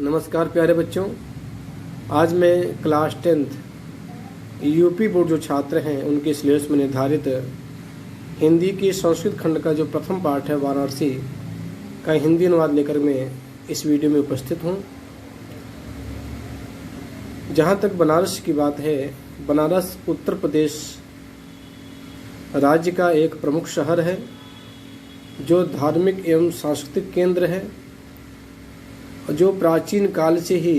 नमस्कार प्यारे बच्चों। आज मैं क्लास 10th यूपी बोर्ड जो छात्र हैं उनके सिलेबस में निर्धारित हिंदी की संस्कृत खंड का जो प्रथम पाठ है वाराणसी का हिंदी अनुवाद लेकर मैं इस वीडियो में उपस्थित हूँ। जहाँ तक बनारस की बात है, बनारस उत्तर प्रदेश राज्य का एक प्रमुख शहर है जो धार्मिक एवं सांस्कृतिक केंद्र है, जो प्राचीन काल से ही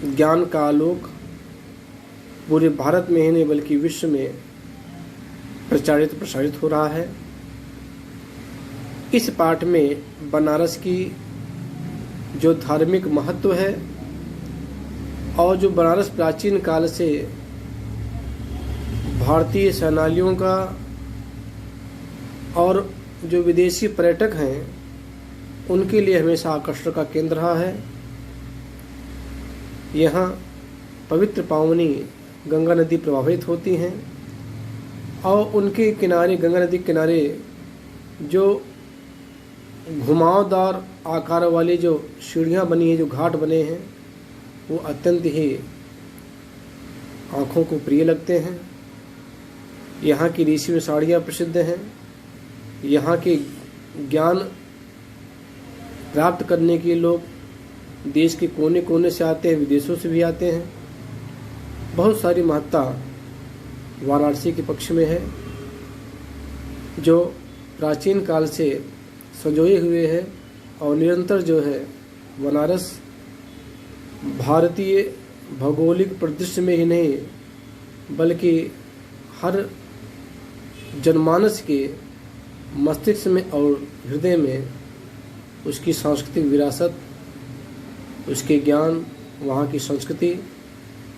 ज्ञान का आलोक पूरे भारत में ही नहीं बल्कि विश्व में प्रसारित हो रहा है। इस पाठ में बनारस की जो धार्मिक महत्व है और जो बनारस प्राचीन काल से भारतीय सेनानियों का और जो विदेशी पर्यटक हैं उनके लिए हमेशा आकर्षण का केंद्र रहा है। यहाँ पवित्र पावनी गंगा नदी प्रवाहित होती हैं और उनके किनारे, गंगा नदी के किनारे जो घुमावदार आकार वाली जो सीढ़ियाँ बनी हैं, जो घाट बने हैं, वो अत्यंत ही आँखों को प्रिय लगते हैं। यहाँ की रेशमी साड़ियाँ प्रसिद्ध हैं। यहाँ के ज्ञान प्राप्त करने के लोग देश के कोने कोने से आते हैं, विदेशों से भी आते हैं। बहुत सारी महत्ता वाराणसी के पक्ष में है जो प्राचीन काल से संजोए हुए है और निरंतर जो है बनारस भारतीय भौगोलिक परिदृश्य में ही नहीं बल्कि हर जनमानस के मस्तिष्क में और हृदय में उसकी सांस्कृतिक विरासत, उसके ज्ञान, वहाँ की संस्कृति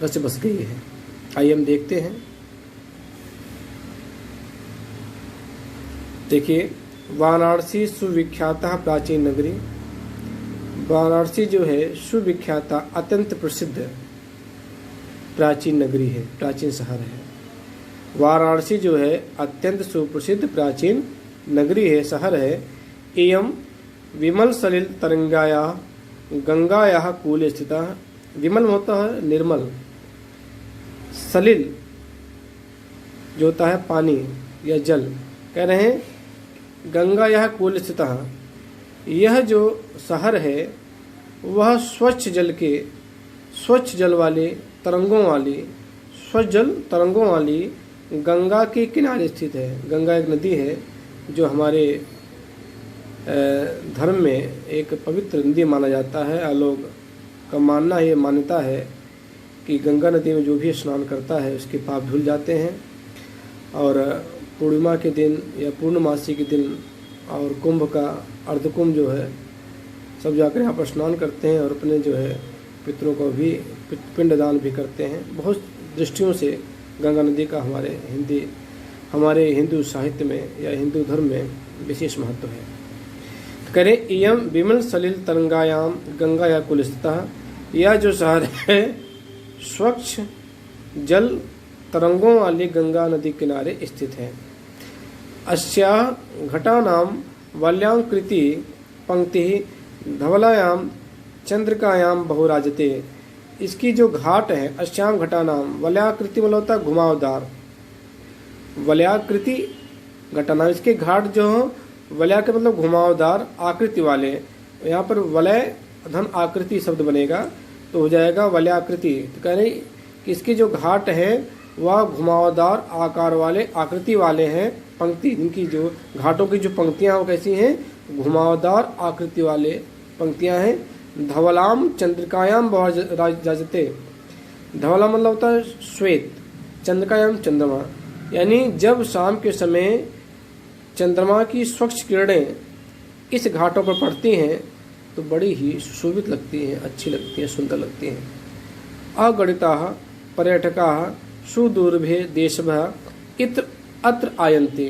रच बस गई है। आइए हम देखते हैं। देखिए, वाराणसी सुविख्याता प्राचीन नगरी। वाराणसी जो है सुविख्याता अत्यंत प्रसिद्ध प्राचीन नगरी है, प्राचीन शहर है। वाराणसी जो है अत्यंत सुप्रसिद्ध प्राचीन नगरी है, शहर है। एवं विमल सलिल तरंगाया गंगाया कूले स्थिता। विमल होता है निर्मल, सलिल जो होता है पानी या जल। कह रहे हैं गंगाया कूले स्थिता, यह जो शहर है वह स्वच्छ जल वाले तरंगों वाली गंगा के किनारे स्थित है। गंगा एक नदी है जो हमारे धर्म में एक पवित्र नदी माना जाता है। लोग का मानना है, मान्यता है कि गंगा नदी में जो भी स्नान करता है उसके पाप धुल जाते हैं। और पूर्णिमा के दिन या पूर्णमासी के दिन और कुंभ का अर्धकुंभ जो है सब जाकर यहाँ पर स्नान करते हैं और अपने जो है पितरों को भी पिंडदान भी करते हैं। बहुत दृष्टियों से गंगा नदी का हमारे हिंदू साहित्य में या हिंदू धर्म में विशेष महत्व है। करें इयम विमल सलिल तरंगायाम गंगाया कुलस्थितः, यह जो शहर है स्वच्छ जल तरंगों वाली गंगा नदी किनारे स्थित है। अस्याः घटानाम वल्याकृति पंक्ति धवलायाम चंद्रिकायाम बहुराजते। इसकी जो घाट है, अस्याम घटानाम, वल्याकृति मतलब होता है घुमावदार, वल्याकृति घटानाम, इसके घाट जो वलय के मतलब घुमावदार आकृति वाले। यहाँ पर वलय धन आकृति शब्द बनेगा तो हो जाएगा वलयाकृति। तो कह रहे कि इसके जो घाट है वह घुमावदार आकार वाले आकृति वाले हैं। पंक्ति, इनकी जो घाटों की जो पंक्तियाँ वो कैसी हैं, घुमावदार आकृति वाले पंक्तियाँ हैं। धवलाम चंद्रिकायाम बहुराजते। धवला मतलब होता है श्वेत, चंद्रिकायाम चंद्रमा, यानी जब शाम के समय चंद्रमा की स्वच्छ किरणें इस घाटों पर पड़ती हैं तो बड़ी ही सुशोभित लगती हैं, अच्छी लगती हैं, सुंदर लगती हैं। अगणिताः पर्यटकाः सुदूरभे देशभः अत्र आयन्ति।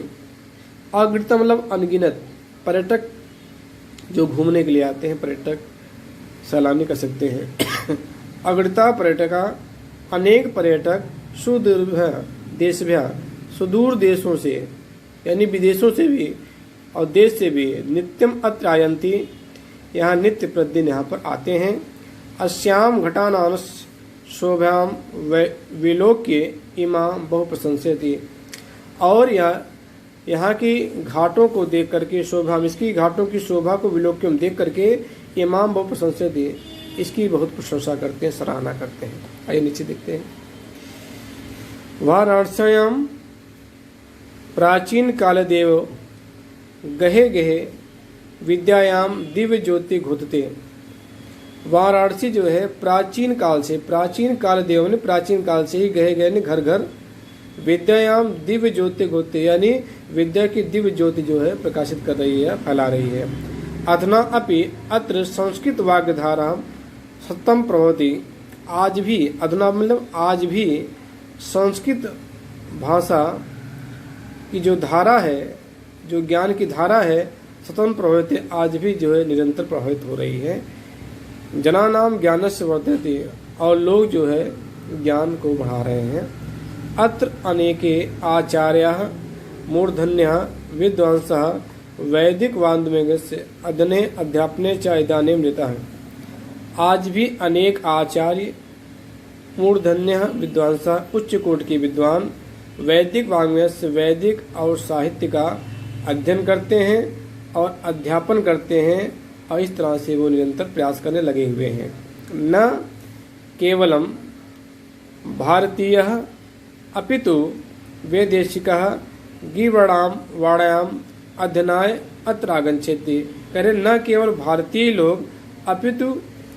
अगणित मतलब अनगिनत, पर्यटक जो घूमने के लिए आते हैं, पर्यटक सैलानी कर सकते हैं। अगणिता पर्यटका, अनेक पर्यटक सुदूरभः देशभ्यः, सुदूर देशों से यानी विदेशों से भी और देश से भी नित्यम अत्र आयन्ति, यहाँ नित्य प्रतिदिन यहाँ पर आते हैं। अस्याम घटानां शोभाम विलोक्य इमा बहु प्रशंसयति। और यहाँ की घाटों को देख करके शोभा, इसकी घाटों की शोभा को विलोक्य देख करके इमाम बहु प्रशंसयति, इसकी बहुत प्रशंसा करते हैं, सराहना करते हैं। आइए नीचे देखते हैं। वाराणस्याम प्राचीन काल देव गहे गहे विद्यायाम दिव्य ज्योति घुतते। वाराणसी जो है प्राचीन काल से, प्राचीन काल देव ने प्राचीन काल से ही गहे गए ने घर घर विद्यायाम दिव्य ज्योति घुतते, यानी विद्या की दिव्य ज्योति जो है प्रकाशित कर रही है, फैला रही है। अधुना अपि अत्र संस्कृत वाग्धारा सत्यम प्रभवति। आज भी, अधुना मतलब आज भी संस्कृत भाषा की जो धारा है, जो ज्ञान की धारा है, सतम प्रभावित, आज भी जो है निरंतर प्रभावित हो रही है। जनानाम ज्ञानस्य वर्धयति, और लोग जो है ज्ञान को बढ़ा रहे हैं। अत्र अनेके आचार्याः मूर्धन्याः विद्वांसः वैदिक वाङ्मयस्य अध्ययने अध्यापने च इदानीं निरताः। आज भी अनेक आचार्य मूर्धन्यः विद्वांसः, उच्च कोटि के विद्वान, वैदिक वाङ्मय से, वैदिक और साहित्य का अध्ययन करते हैं और अध्यापन करते हैं, और इस तरह से वो निरंतर प्रयास करने लगे हुए हैं। न केवलम भारतीयः अपितु वैदेशिकः गीवर्णाम वाणायाम अध्ययनाय अत्र आगच्छन्ति। कह रहे न केवल भारतीय लोग अपितु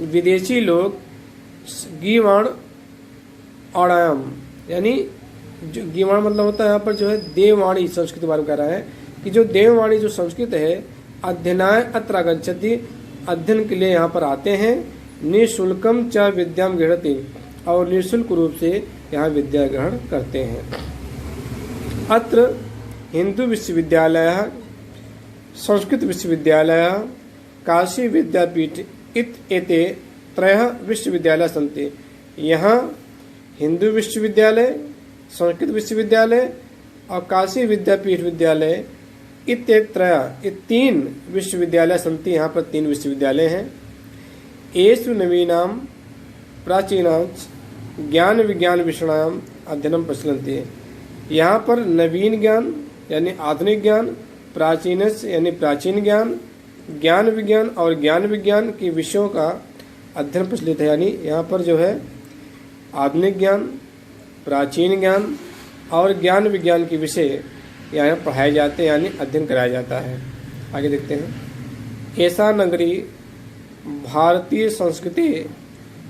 विदेशी लोग गीवर्ण वाणायाम, यानी जो गीवर्ण मतलब होता है यहाँ पर जो है देववाणी, संस्कृत बारे में कह रहा है कि जो देववाणी जो संस्कृत है, अध्ययनाय अत्र आगच्छन्ति, अध्ययन के लिए यहाँ पर आते हैं। निःशुल्कम च विद्याम गृह्णन्ति, और निःशुल्क रूप से यहाँ विद्या ग्रहण करते हैं। अत्र हिंदू विश्वविद्यालय, संस्कृत विश्वविद्यालय, काशी विद्यापीठ एते त्रयः विश्वविद्यालय सन्ति। यहाँ हिंदू विश्वविद्यालय, संस्कृत विश्वविद्यालय और काशी विद्यापीठ विद्यालय इत्यत्रय, ये 3 विश्वविद्यालय सन्ति। यहाँ पर 3 विश्वविद्यालय हैं। एषु नवीनाम प्राचीनांच ज्ञान विज्ञान विषयाणाम अध्ययनम प्रचलन्ति। यहाँ पर नवीन ज्ञान यानी आधुनिक ज्ञान, प्राचीन यानी प्राचीन ज्ञान, ज्ञान विज्ञान और ज्ञान विज्ञान के विषयों का अध्ययन प्रचलित है। यानी यहाँ पर जो है आधुनिक ज्ञान, प्राचीन ज्ञान और ज्ञान विज्ञान के विषय यहाँ पढ़ाए जाते हैं, यानी अध्ययन कराया जाता है। आगे देखते हैं। ऐसा नगरी भारतीय संस्कृति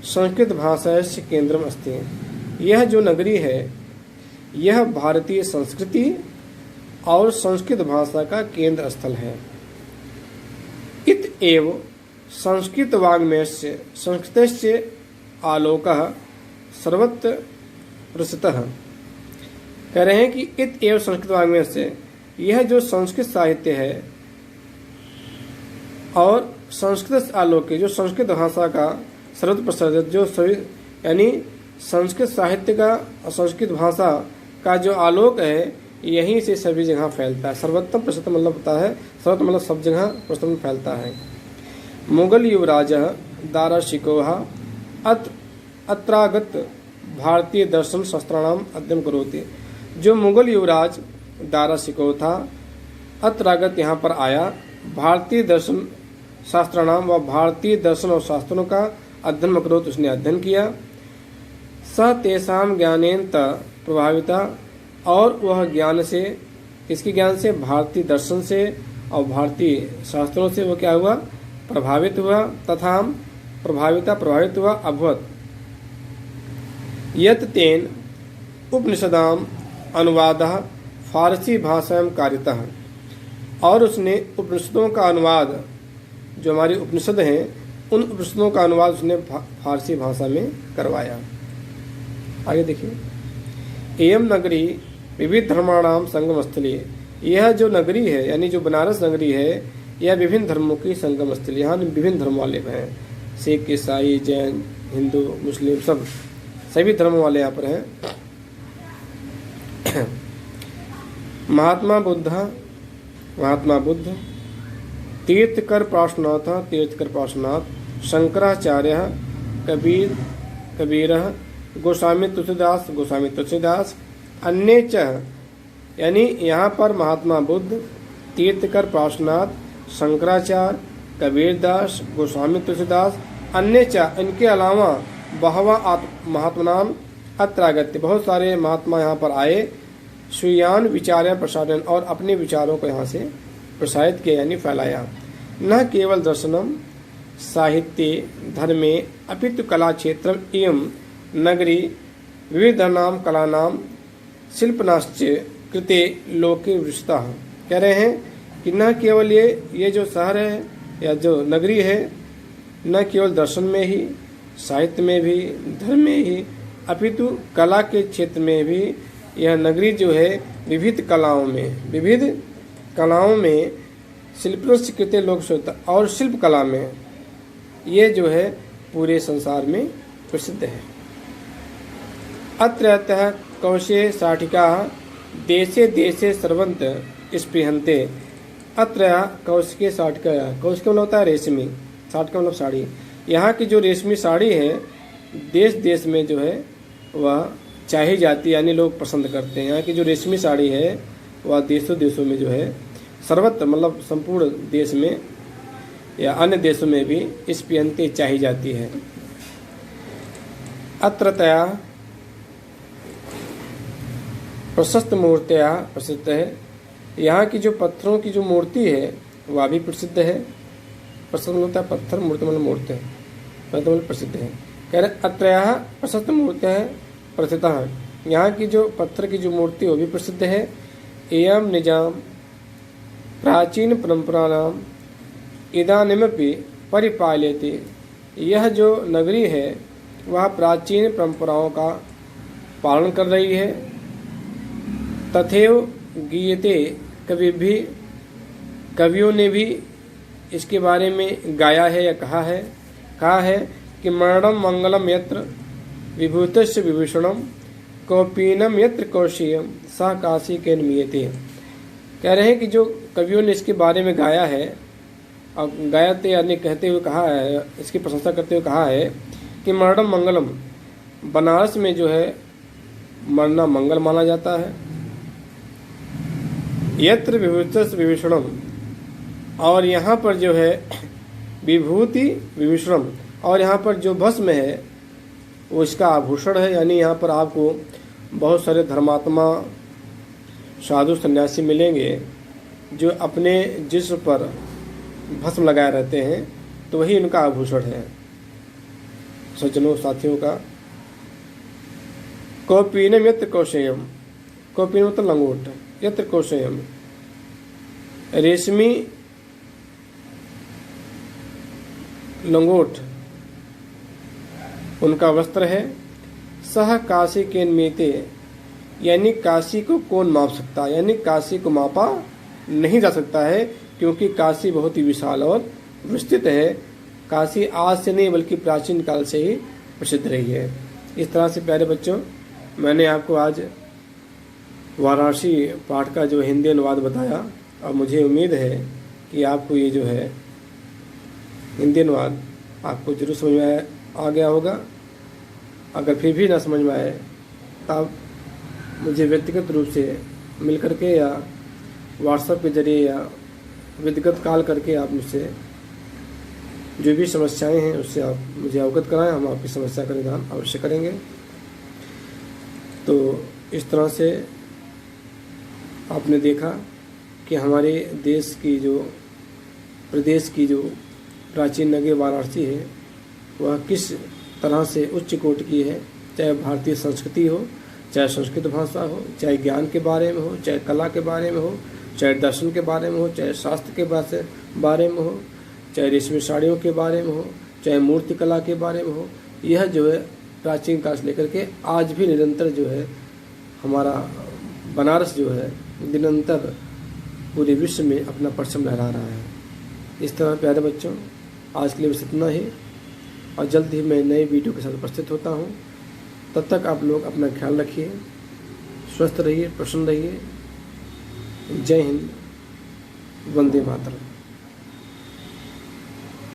संस्कृत भाषा से केंद्रम अस्ति। यह जो नगरी है यह भारतीय संस्कृति और संस्कृत भाषा का केंद्र स्थल है। इत एव संस्कृत वाङ्मयस्य संस्कृतस्य आलोकः सर्वत्र प्रसृतः। कह रहे हैं कि इत एव संस्कृत वाङ्मय से, यह जो संस्कृत साहित्य है और संस्कृत आलोक, जो संस्कृत भाषा का सर्वत्र प्रसारित, जो सभी यानी संस्कृत साहित्य का और संस्कृत भाषा का जो आलोक है, यहीं से सभी जगह फैलता है। सर्वोत्तम प्रसिद्ध मतलब होता है, सर्वत्र मतलब सब जगह प्रसिद्ध फैलता है। मुगल युवराज दाराशिकोह अत्रागत भारतीय दर्शन शास्त्राणाम अध्ययन करोति। जो मुगल युवराज दाराशिकोह था, अत्रागत यहाँ पर आया, भारतीय दर्शन शास्त्राणाम व भारतीय दर्शन और शास्त्रों का अध्ययन करोति, उसने अध्ययन किया। स तेषाम ज्ञानेन प्रभाविता, और वह ज्ञान से, किसके ज्ञान से? भारतीय दर्शन से और भारतीय शास्त्रों से वो क्या हुआ? प्रभावित हुआ। तथा प्रभावित हुआ अभवत यत तेन उपनिषदाम अनुवादः फारसी भाषा में कारितः। और उसने उपनिषदों का अनुवाद, जो हमारी उपनिषद हैं, उन उपनिषदों का अनुवाद उसने फारसी भाषा में करवाया। आगे देखिए। एयम नगरी विविध धर्माणाम संगम स्थली। यह जो नगरी है, यानी जो बनारस नगरी है, यह विभिन्न धर्मों की संगम स्थली। यहाँ विभिन्न धर्म वाले हैं, सिख, ईसाई, जैन, हिंदू, मुस्लिम, सब सभी धर्म वाले यहाँ पर हैं। महात्मा बुद्ध तीर्थकर पार्श्वनाथ शंकराचार्य कबीर गोस्वामी तुलसीदास अन्य च, यानी यहाँ पर महात्मा बुद्ध, तीर्थकर पार्श्वनाथ, शंकराचार्य, कबीरदास, गोस्वामी तुलसीदास, अन्य च, इनके अलावा बहवा महात्मनाम अत्रागत्य, बहुत सारे महात्मा यहाँ पर आए, स्वीयान विचार्य प्रसारण, और अपने विचारों को यहाँ से प्रसारित किया यानी फैलाया। न केवल दर्शनम साहित्य धर्मे अपितु कला क्षेत्र एवं नगरी विविधानाम कलानाम शिल्पनाश्च कृते लोके विस्तः। कह रहे हैं कि न केवल ये जो शहर है या जो नगरी है, न केवल दर्शन में ही, साहित्य में भी, धर्म में ही, अपितु कला के क्षेत्र में भी यह नगरी जो है विविध कलाओं में शिल्पनाश्च कृते लोक श्रोता, और शिल्प कला में ये जो है पूरे संसार में प्रसिद्ध है। अत्रतः कौशे साठिका देशे देशे सर्वंत स्पृहन्ते। अत्र कौशिके साठिका, कौशिक मतलब होता है रेशमी, साठिका मतलब साड़ी। यहाँ की जो रेशमी साड़ी है देश देश में जो है वह चाही जाती है, यानी लोग पसंद करते हैं। यहाँ की जो रेशमी साड़ी है वह देशों देशों में जो है सर्वत्र मतलब संपूर्ण देश में या अन्य देशों में भी इस स्पृहन्ते चाही जाती है। अत्रतया प्रशस्त मूर्तियाँ प्रसिद्ध है। यहाँ की जो पत्थरों की जो मूर्ति है वह भी प्रसिद्ध है। प्रसिद्ध होता है पत्थर, मूर्ति मतलब मूर्ति मतलब प्रसिद्ध है। कह रहे अत्रयः प्रशस्त मूर्तियाँ प्रसिद्ध। यहाँ की जो पत्थर की जो मूर्ति वो भी प्रसिद्ध है। एवं निजाम प्राचीन परंपरानाम इदानीमपि परिपाल्यते। यह जो नगरी है वह प्राचीन परंपराओं का पालन कर रही है। तथैव गीयते, कवियों ने भी इसके बारे में गाया है या कहा है कि मरणम मंगलम यत्र विभूतस्य विभूषणम कौपीनम यत्र कौशीयम सा काशी के नियते। कह रहे हैं कि जो कवियों ने इसके बारे में गाया है, और गायते यानी कहते हुए कहा है, इसकी प्रशंसा करते हुए कहा है कि मरणम मंगलम, बनारस में जो है मरना मंगल माना जाता है। यत्र विभूतस्य विभूषणम, और यहाँ पर जो है विभूति विभूषणम, और यहाँ पर जो भस्म है वो इसका आभूषण है। यानी यहाँ पर आपको बहुत सारे धर्मात्मा साधु सन्यासी मिलेंगे जो अपने जिस्म पर भस्म लगाए रहते हैं, तो वही उनका आभूषण है सज्जनों साथियों का। कौपीनम यत्र कौशेयम, कौपीनम मतलब लंगोट, यत्र कौशेयम रेशमी लंगोट उनका वस्त्र है। सह काशी के मीते, यानी काशी को कौन माप सकता है, यानी काशी को मापा नहीं जा सकता है, क्योंकि काशी बहुत ही विशाल और विस्तृत है। काशी आज से नहीं बल्कि प्राचीन काल से ही प्रसिद्ध रही है। इस तरह से प्यारे बच्चों, मैंने आपको आज वाराणसी पाठ का जो हिंदी अनुवाद बताया, और मुझे उम्मीद है कि आपको ये जो है हिंदी अनुवाद आपको जरूर समझ में आ गया होगा। अगर फिर भी ना समझ में आए तब मुझे व्यक्तिगत रूप से मिल करके या व्हाट्सएप के जरिए या व्यक्तिगत कॉल करके आप मुझसे जो भी समस्याएं हैं उससे आप मुझे अवगत कराएं। हम आपकी समस्या का निदान अवश्य करेंगे। तो इस तरह से आपने देखा कि हमारे देश की जो प्रदेश की जो प्राचीन नगरी वाराणसी है वह किस तरह से उच्च कोटि की है। चाहे भारतीय संस्कृति हो, चाहे संस्कृत भाषा हो, चाहे ज्ञान के बारे में हो, चाहे कला के बारे में हो, चाहे दर्शन के बारे में हो, चाहे शास्त्र के बारे में हो, चाहे रेशमी साड़ियों के बारे में हो, चाहे मूर्ति कला के बारे में हो। यह जो है प्राचीन काल से लेकर के आज भी निरंतर जो है हमारा बनारस जो है निरंतर पूरे विश्व में अपना परचम लहरा रहा है। इस तरह प्यारे बच्चों, आज के लिए बस इतना ही, और जल्द ही मैं नए वीडियो के साथ उपस्थित होता हूँ। तब तक आप लोग अपना ख्याल रखिए, स्वस्थ रहिए, प्रसन्न रहिए। जय हिंद, वंदे मातरम।